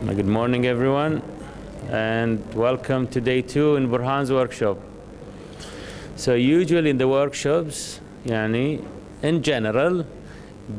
Good morning, everyone, and welcome to day 2 in Burhan's workshop. So usually in the workshops, in general,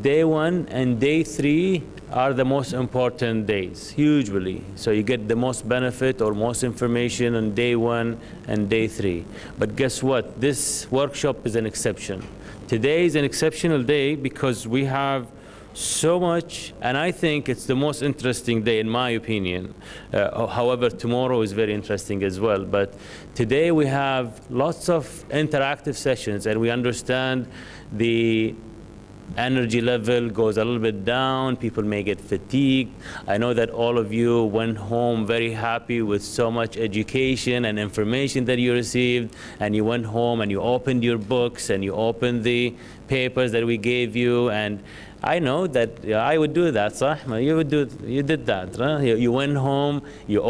day 1 and day 3 are the most important days, usually. So you get the most benefit or most information on day 1 and day 3. But guess what? This workshop is an exception. Today is an exceptional day because we have so much, and I think it's the most interesting day in my opinion. However, tomorrow is very interesting as well. But today we have lots of interactive sessions, and we understand the energy level goes a little bit down. People may get fatigued. I know that all of you went home very happy with so much education and information that you received, and you went home and you opened your books and you opened the papers that we gave you. And I know that I would do that, صح? You did that, right? You went home, you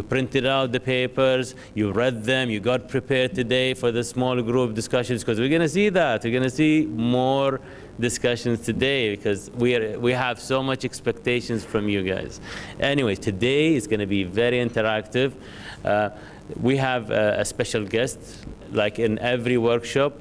printed out the papers, you read them, you got prepared today for the small group discussions, because we're going to see that. We're going to see more discussions today because we have so much expectations from you guys. Anyway, today is going to be very interactive. We have a special guest, like in every workshop.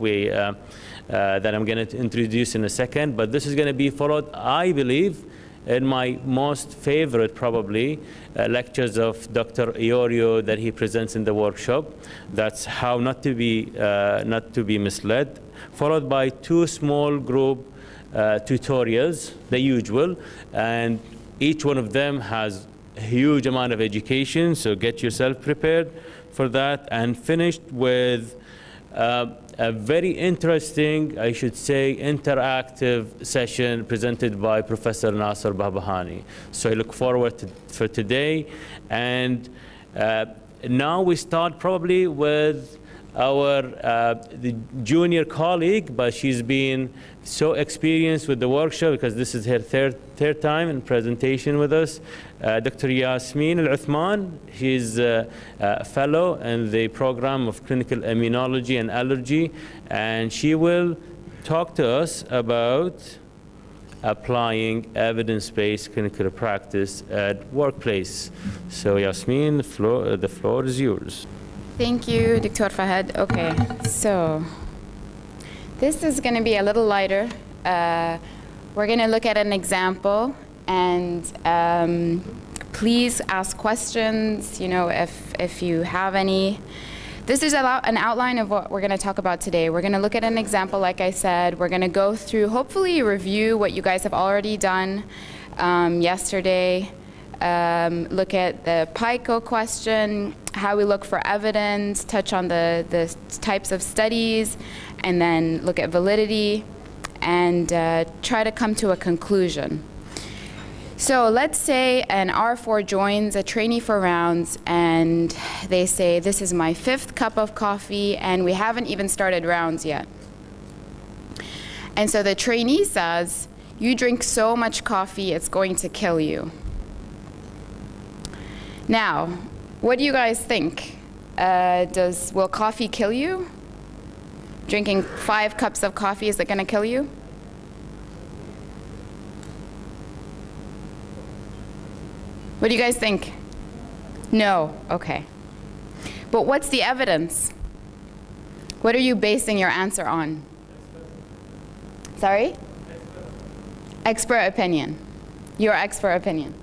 That I'm going to introduce in a second, but this is going to be followed, I believe, in my most favorite probably lectures of Dr. Iorio that he presents in the workshop. That's how not to be misled, followed by 2 small group tutorials, the usual, and each one of them has a huge amount of education, so get yourself prepared for that, and finished with a very interesting, I should say, interactive session presented by Professor Nasser Bahbahani. So I look forward for today. And now we start probably with the junior colleague, but she's been so experienced with the workshop because this is her third time in presentation with us. Dr. Yasmin Al-Uthman, she's a fellow in the program of clinical immunology and allergy, and she will talk to us about applying evidence-based clinical practice at workplace. So Yasmin, the floor is yours. Thank you, Dr. Fahad. Okay, so this is going to be a little lighter. We're going to look at an example, and please ask questions, if you have any. This is an outline of what we're going to talk about today. We're going to look at an example, like I said. We're going to go through, hopefully review what you guys have already done yesterday. Look at the PICO question, how we look for evidence, touch on the types of studies, and then look at validity, and try to come to a conclusion. So let's say an R4 joins a trainee for rounds, and they say, this is my 5th cup of coffee, and we haven't even started rounds yet. And so the trainee says, you drink so much coffee, it's going to kill you. Now, what do you guys think? Will coffee kill you? Drinking 5 cups of coffee, is it going to kill you? What do you guys think? No, okay. But what's the evidence? What are you basing your answer on? Sorry? Expert opinion. Your expert opinion.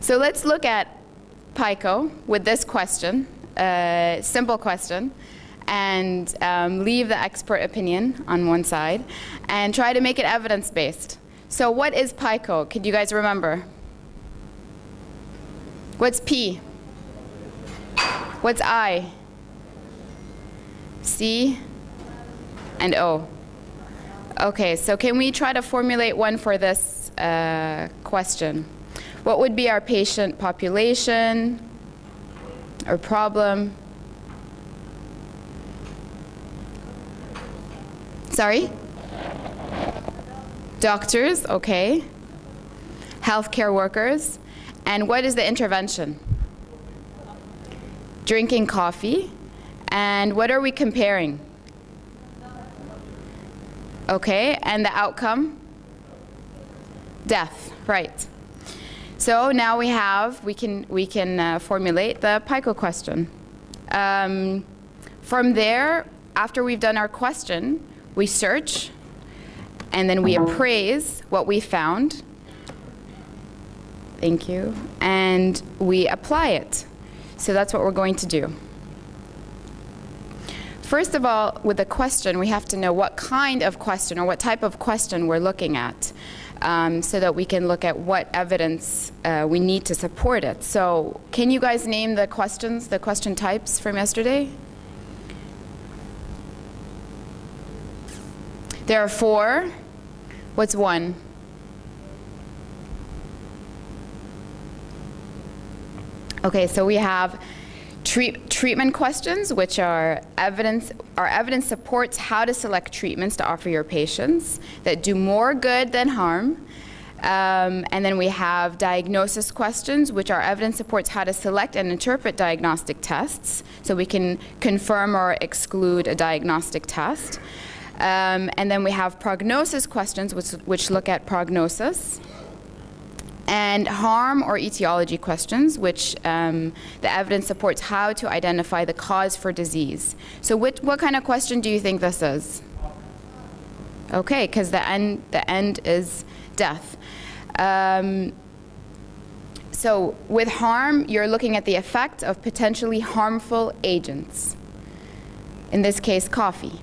So let's look at PICO with this question, simple question, and leave the expert opinion on one side and try to make it evidence-based. So what is PICO? Could you guys remember? What's P? What's I? C and O. Okay, so can we try to formulate one for this question? What would be our patient population or problem? Sorry? Doctors, okay. Healthcare workers. And what is the intervention? Drinking coffee. And what are we comparing? Okay, and the outcome? Death, right. So now we can formulate the PICO question. From there, after we've done our question, we search, and then we appraise what we found. Thank you. And we apply it. So that's what we're going to do. First of all, with a question, we have to know what kind of question or what type of question we're looking at, so that we can look at what evidence we need to support it. So can you guys name the questions, the question types from yesterday? There are 4. What's 1? Okay, so we have treatment questions, which are evidence supports how to select treatments to offer your patients that do more good than harm. And then we have diagnosis questions, which are evidence supports how to select and interpret diagnostic tests, so we can confirm or exclude a diagnostic test. And then we have prognosis questions, which look at prognosis. And harm or etiology questions, which the evidence supports how to identify the cause for disease. So what kind of question do you think this is? Okay, because the end is death. So with harm, you're looking at the effect of potentially harmful agents. In this case, coffee.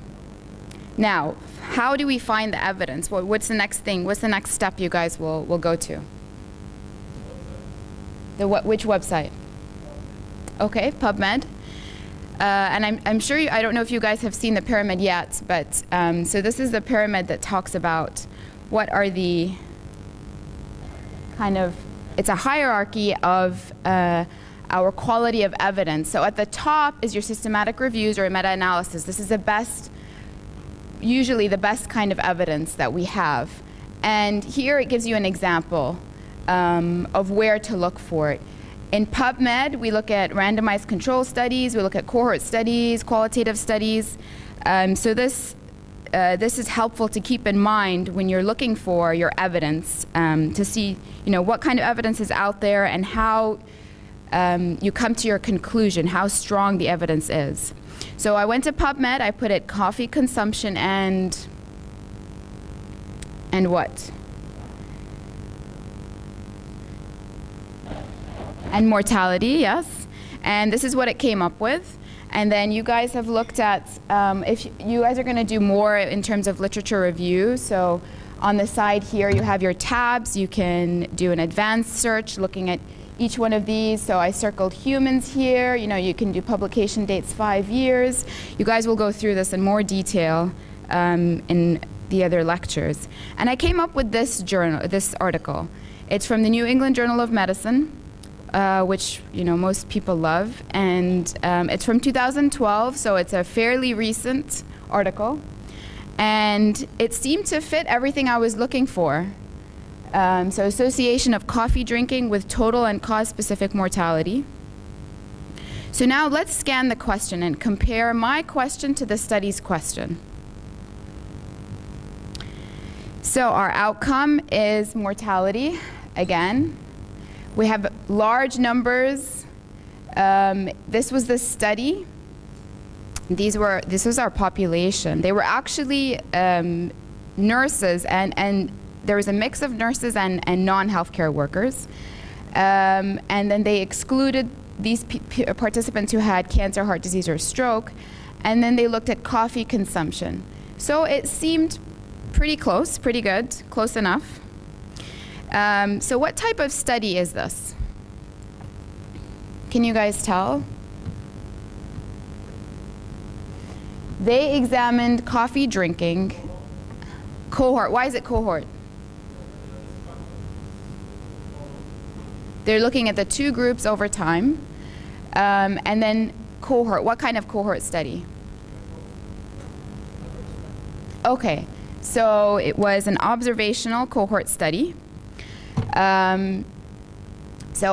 Now, how do we find the evidence? What's the next thing? What's the next step you guys will go to? Which website? Okay, PubMed. And I'm sure I don't know if you guys have seen the pyramid yet, but so this is the pyramid that talks about what are the it's a hierarchy of our quality of evidence. So at the top is your systematic reviews or meta-analysis. This is usually the best kind of evidence that we have. And here it gives you an example of where to look for it. In PubMed, we look at randomized control studies, we look at cohort studies, qualitative studies. So this is helpful to keep in mind when you're looking for your evidence, to see what kind of evidence is out there and how you come to your conclusion, how strong the evidence is. So I went to PubMed, I put it coffee consumption and what? And mortality, yes. And this is what it came up with. And then you guys have looked at, if you guys are going to do more in terms of literature review, so on the side here you have your tabs. You can do an advanced search looking at each one of these. So I circled humans here. You can do publication dates 5 years. You guys will go through this in more detail in the other lectures. And I came up with this article. It's from the New England Journal of Medicine. Which most people love, and it's from 2012, so it's a fairly recent article, and it seemed to fit everything I was looking for. So association of coffee drinking with total and cause-specific mortality. So now let's scan the question and compare my question to the study's question. So our outcome is mortality again. We have large numbers. This was the study. This was our population. They were actually nurses, and there was a mix of nurses and non-healthcare workers. And then they excluded these participants who had cancer, heart disease, or stroke. And then they looked at coffee consumption. So it seemed pretty close, pretty good, close enough. So what type of study is this? Can you guys tell? They examined coffee drinking cohort. Why is it cohort? They're looking at the 2 groups over time. And then cohort. What kind of cohort study? Okay, so it was an observational cohort study. So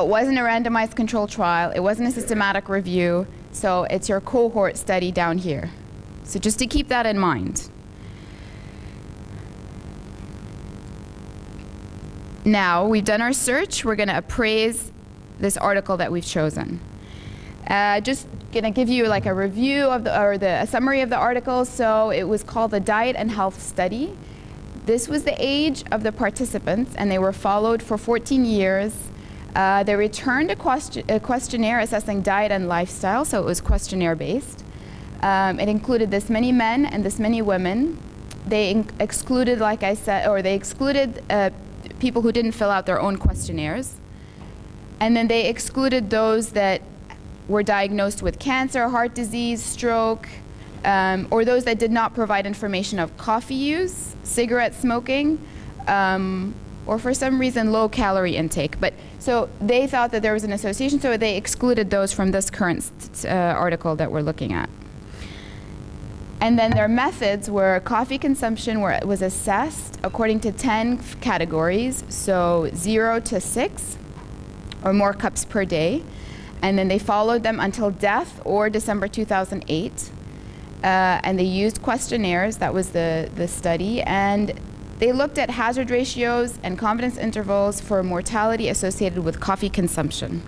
it wasn't a randomized control trial, it wasn't a systematic review, so it's your cohort study down here. So just to keep that in mind. Now, we've done our search. We're going to appraise this article that we've chosen. Just going to give you like a review of a summary of the article. So it was called the Diet and Health Study. This was the age of the participants, and they were followed for 14 years. They returned a questionnaire assessing diet and lifestyle, so it was questionnaire-based. It included this many men and this many women. They excluded, like I said, or they excluded people who didn't fill out their own questionnaires. And then they excluded those that were diagnosed with cancer, heart disease, stroke, or those that did not provide information of coffee use, cigarette smoking, or for some reason low calorie intake. But so they thought that there was an association, so they excluded those from this current article that we're looking at. And then their methods were coffee consumption, where it was assessed according to 10 categories, so 0 to 6 or more cups per day. And then they followed them until death or December 2008. And they used questionnaires, that was the study, and they looked at hazard ratios and confidence intervals for mortality associated with coffee consumption.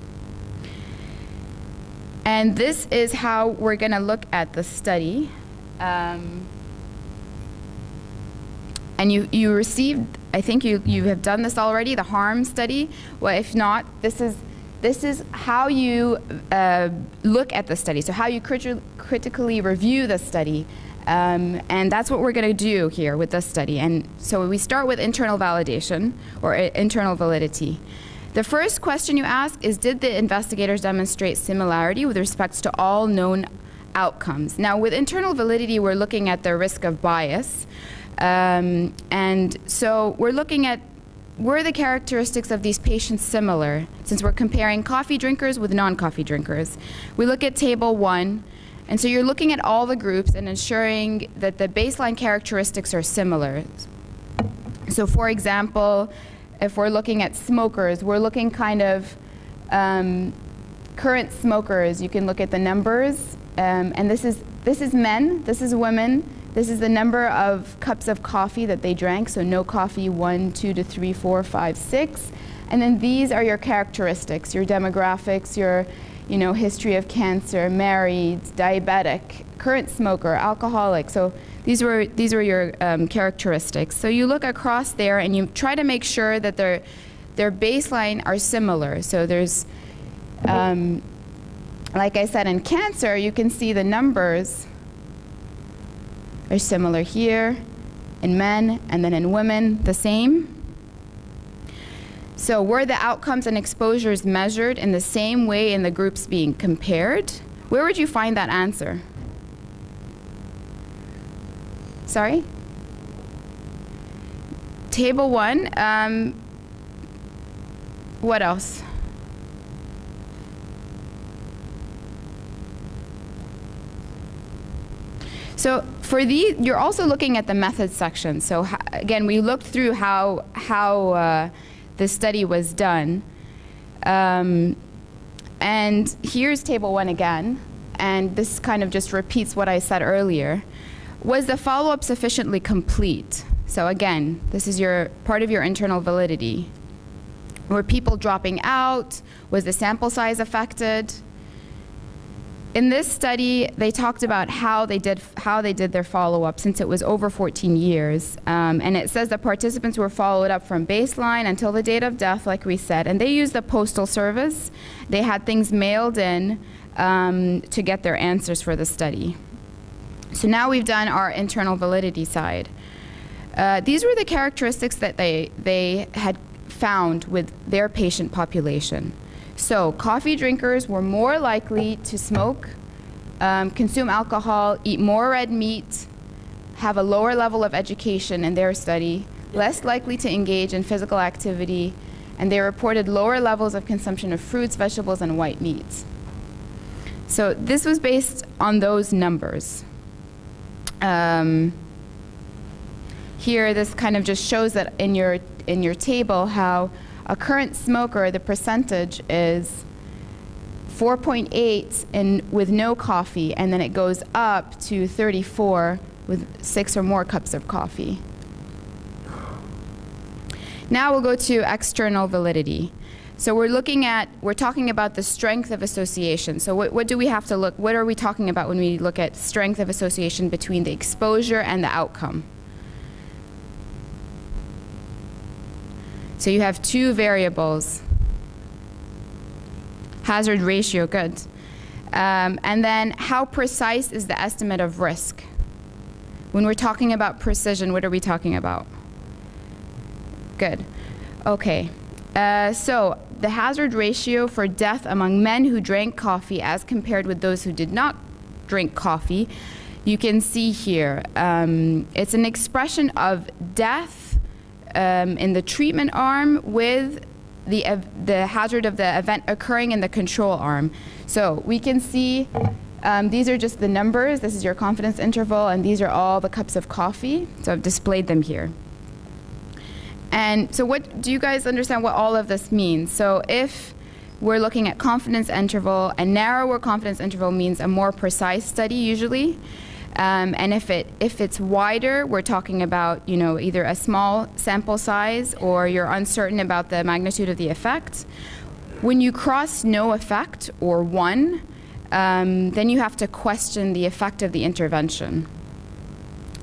And this is how we're going to look at the study. And you received, I think you have done this already, the harm study. Well, if not, this is how you look at the study, so how you critically review the study. And that's what we're going to do here with this study. And so we start with internal validation, or internal validity. The first question you ask is, did the investigators demonstrate similarity with respect to all known outcomes? Now, with internal validity, we're looking at the risk of bias. And so we're looking at, were the characteristics of these patients similar, since we're comparing coffee drinkers with non-coffee drinkers? We look at table 1, and so you're looking at all the groups and ensuring that the baseline characteristics are similar. So for example, if we're looking at smokers, we're looking kind of current smokers. You can look at the numbers, and this is men, this is women. This is the number of cups of coffee that they drank, so no coffee, 1, 2 to 3, 4, 5, 6. And then these are your characteristics, your demographics, your history of cancer, married, diabetic, current smoker, alcoholic. So these were your characteristics. So you look across there and you try to make sure that their baseline are similar. So there's, like I said, in cancer, you can see the numbers are similar here in men, and then in women, the same. So were the outcomes and exposures measured in the same way in the groups being compared? Where would you find that answer? Sorry? Table 1. What else? So for these, you're also looking at the methods section. So again, we looked through how the study was done. And here's table 1 again. And this kind of just repeats what I said earlier. Was the follow-up sufficiently complete? So again, this is part of your internal validity. Were people dropping out? Was the sample size affected? In this study, they talked about how they did their follow-up, since it was over 14 years. And it says the participants were followed up from baseline until the date of death, like we said. And they used the postal service. They had things mailed in to get their answers for the study. So now we've done our internal validity side. These were the characteristics that they had found with their patient population. So coffee drinkers were more likely to smoke, consume alcohol, eat more red meat, have a lower level of education in their study, less likely to engage in physical activity, and they reported lower levels of consumption of fruits, vegetables, and white meats. So this was based on those numbers. Here, this kind of just shows that in your table how a current smoker, the percentage is 4.8 with no coffee, and then it goes up to 34 with 6 or more cups of coffee. Now we'll go to external validity. So we're talking about the strength of association. So what do we have to look, what are we talking about when we look at strength of association between the exposure and the outcome? So you have two variables. Hazard ratio, good. And then how precise is the estimate of risk? When we're talking about precision, what are we talking about? Good. Okay. So the hazard ratio for death among men who drank coffee as compared with those who did not drink coffee, you can see here. It's an expression of death in the treatment arm with the hazard of the event occurring in the control arm. So we can see these are just the numbers. This is your confidence interval, and these are all the cups of coffee. So I've displayed them here. And so what do you guys understand what all of this means? So if we're looking at confidence interval, a narrower confidence interval means a more precise study usually. And if it's wider, we're talking about, you know, either a small sample size or you're uncertain about the magnitude of the effect. When you cross no effect or 1, then you have to question the effect of the intervention.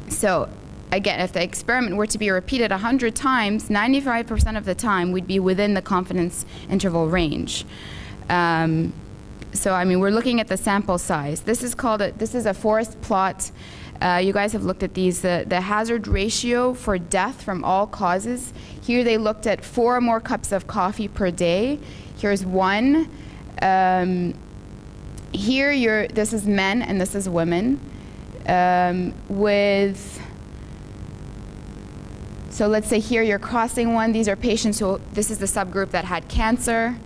So again, if the experiment were to be repeated 100 times, 95% of the time we'd be within the confidence interval range. So I mean, we're looking at the sample size. This is a forest plot. You guys have looked at these. The hazard ratio for death from all causes. Here they looked at 4 or more cups of coffee per day. Here's 1. Here this is men and this is women. So let's say here you're crossing 1. These are patients this is the subgroup that had cancer.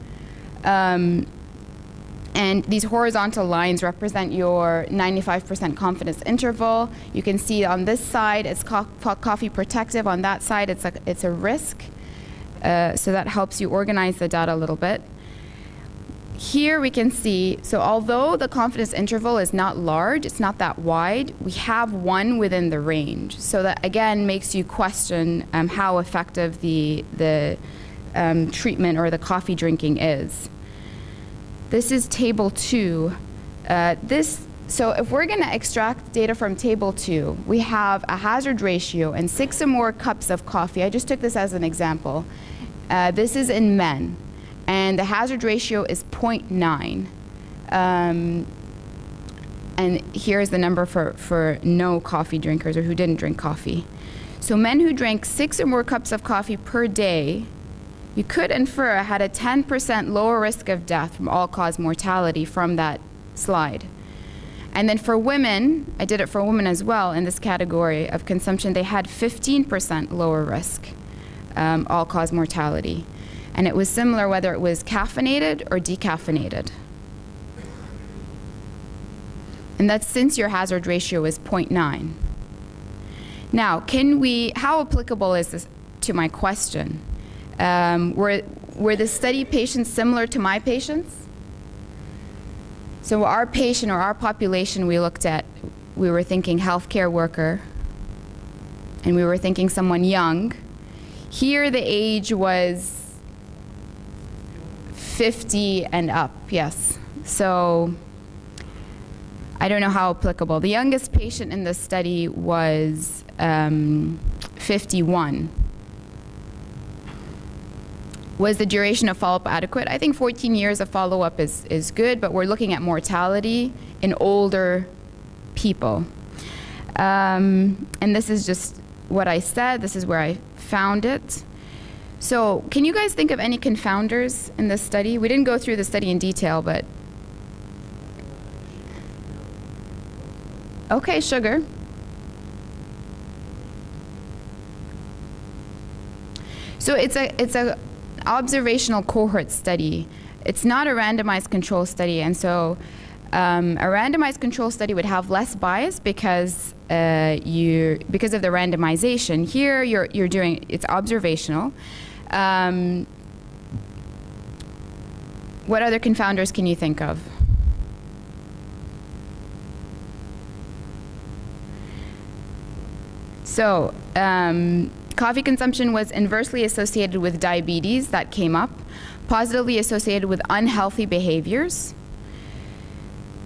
And these horizontal lines represent your 95% confidence interval. You can see on this side it's coffee protective. On that side it's a risk. So that helps you organize the data a little bit. Here we can see, so although the confidence interval is not large, it's not that wide, we have 1 within the range. So that again makes you question how effective the treatment or the coffee drinking is. This is table 2. So if we're going to extract data from table 2, we have a hazard ratio and 6 or more cups of coffee. I just took this as an example. This is in men. And the hazard ratio is 0.9. And here's the number for no coffee drinkers or who didn't drink coffee. So men who drank 6 or more cups of coffee per day, you could infer had a 10% lower risk of death from all-cause mortality from that slide. And then for women, I did it for women as well in this category of consumption, they had 15% lower risk, all-cause mortality. And it was similar whether it was caffeinated or decaffeinated. And that's since your hazard ratio is 0.9. Now, how applicable is this to my question? Were the study patients similar to my patients? So our patient or our population we looked at, we were thinking healthcare worker, and we were thinking someone young. Here the age was 50 and up, yes. So I don't know how applicable. The youngest patient in this study was 51. Was the duration of follow-up adequate? I think 14 years of follow-up is good, but we're looking at mortality in older people. And this is just what I said. This is where I found it. So can you guys think of any confounders in this study? We didn't go through the study in detail, but. Okay, sugar. So it's a observational cohort study. It's not a randomized control study, and so a randomized control study would have less bias because of the randomization. Here you're doing it's observational. What other confounders can you think of? So Coffee consumption was inversely associated with diabetes, that came up, positively associated with unhealthy behaviors.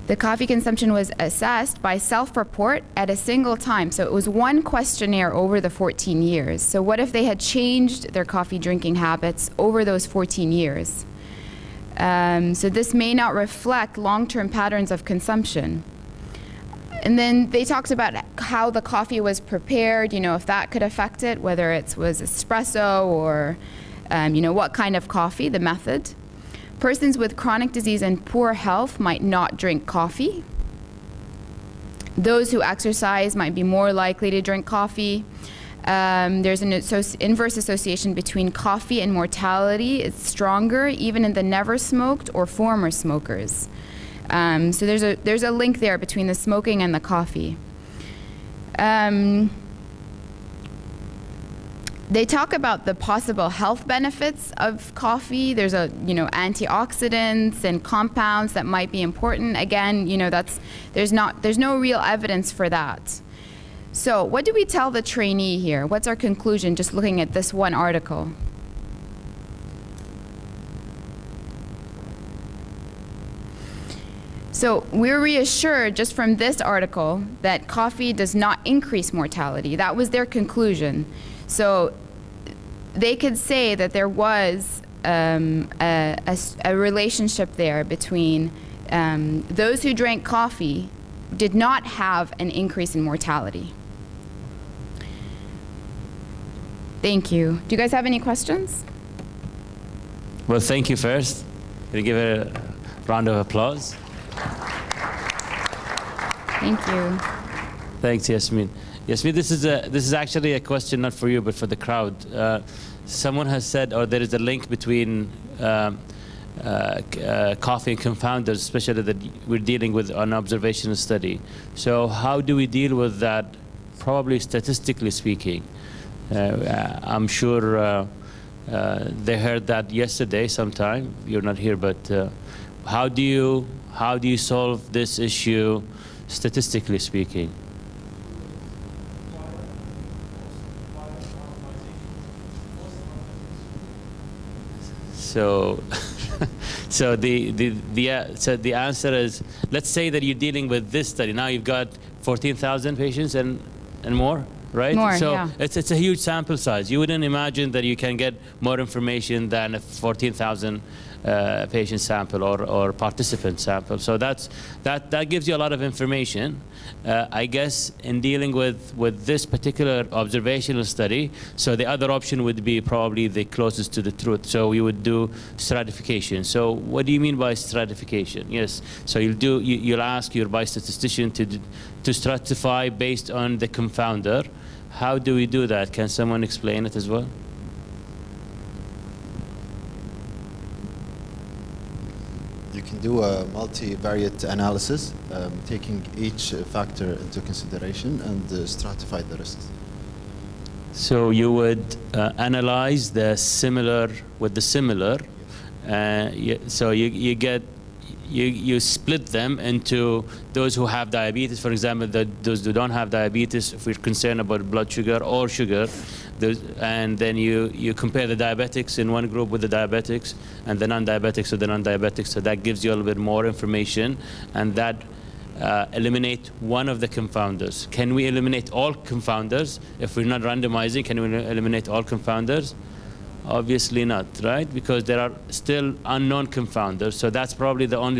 The coffee consumption was assessed by self-report at a single time. So it was one questionnaire over the 14 years. So what if they had changed their coffee drinking habits over those 14 years? So this may not reflect long-term patterns of consumption. And then they talked about how the coffee was prepared, you know, if that could affect it, whether it was espresso or, you know, what kind of coffee, the method. Persons with chronic disease and poor health might not drink coffee. Those who exercise might be more likely to drink coffee. There's an inverse association between coffee and mortality. It's stronger even in the never smoked or former smokers. So there's a link there between the smoking and the coffee. They talk about the possible health benefits of coffee. There's antioxidants and compounds that might be important. Again, you know, there's no real evidence for that. So what do we tell the trainee here? What's our conclusion just looking at this one article? So we're reassured just from this article that coffee does not increase mortality. That was their conclusion. So they could say that there was a relationship there between those who drank coffee did not have an increase in mortality. Thank you. Do you guys have any questions? Well, thank you first. Can you give it a round of applause? Thank you. Thanks, Yasmin. Yasmin, this is actually a question not for you, but for the crowd. Someone has said, or there is a link between coffee and confounders, especially that we're dealing with an observational study. So how do we deal with that, probably statistically speaking? I'm sure they heard that yesterday sometime. You're not here, but how do you solve this issue statistically speaking? So the answer is, let's say that you're dealing with this study. Now you've got 14,000 patients and more, right? More, so yeah. it's a huge sample size. You wouldn't imagine that you can get more information than a 14,000 patient sample or participant sample. So that gives you a lot of information. I guess in dealing with this particular observational study, so the other option would be probably the closest to the truth. So we would do stratification. So what do you mean by stratification? Yes. So you'll ask your biostatistician to stratify based on the confounder. How do we do that? Can someone explain it as well? You can do a multivariate analysis, taking each factor into consideration and stratify the risks. So you would analyze the similar with the similar. So you split them into those who have diabetes, for example, those who don't have diabetes, if we're concerned about blood sugar or sugar, and then you compare the diabetics in one group with the diabetics and the non-diabetics with the non-diabetics. So that gives you a little bit more information, and that eliminate one of the confounders. Can we eliminate all confounders? If we're not randomizing, can we eliminate all confounders? Obviously not, right? Because there are still unknown confounders. So that's probably the only